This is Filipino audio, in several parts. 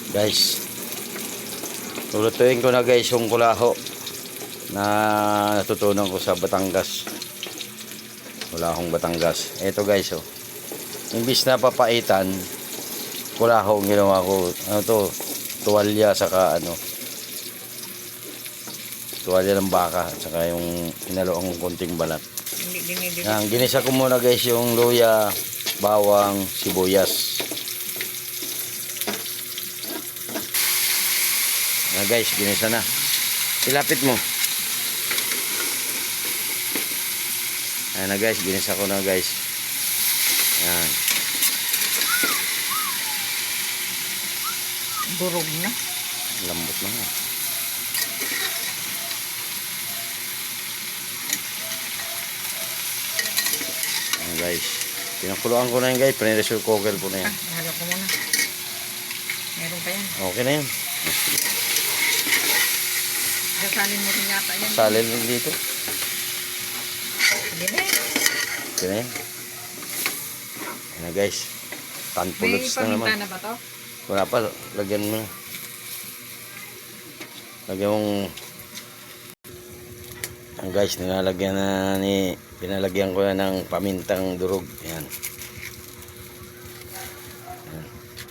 Guys, lulutuin ko na guys yung kulaho na natutunan ko sa Batangas. Kulahong Batangas. Ito guys, oh. Imbis na papaitan, kulaho ang ginawa ko. Ano to? Tuwalya saka ano. Tuwalya ng baka saka yung inalo ang konting balat. Yan, ginisa ko muna guys yung luya, bawang, sibuyas. Yan guys, ginisa na. Ilapit mo. Ayan na guys, ginisa ko na guys. Yan. Durog na. Lambot na nga. Ayan guys. Pinakuluan ko na yun guys. Pressure cooker ko na yan. Halo ko muna. Meron pa yan. Okay na yan. Gasalin mo rin yata yan. Salin lang dito. Hindi na. Okay na yan. Ayan na guys. May Tanpulots na naman. paminta na ba to? Wala pa. Lagyan mo na. Lagyan mong... Ayan guys. Nilalagyan na ni... Pinalagyan ko na ng pamintang durog. Ayan.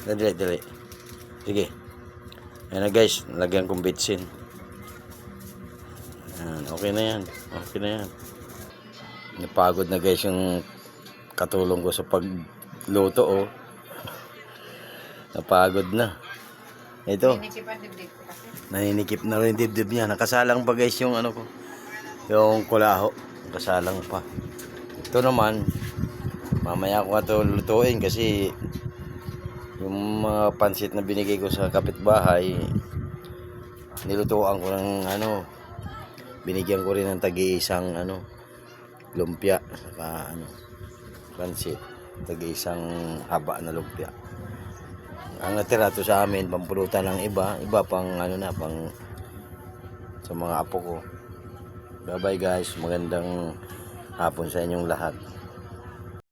Ayan. Dali. Sige. Ayan na guys. Nalagyan kong bitsin. Ayan. Okay na yan. Okay na yan. Napagod na guys yung katulong ko sa pagluto, oh. Napagod na. Ito. Ninikipan dibdib ko kasi. Naninikip na rin dibdib niya. Nakasalang pa guys yung ano ko. Yung kulaho. Nakasalang pa. Ito naman, mamaya ko ito lutuin kasi yung mga pansit na binigay ko sa kapitbahay, nilutuan ko ng ano, binigyan ko rin ng tagi-isang ano, lumpia, saka ano, pansit, tagi-isang haba na lumpia. Ang natira to sa amin, pampulutan ng iba pang ano na, pang sa mga apo ko. Bye bye guys, magandang hapon sa inyong lahat.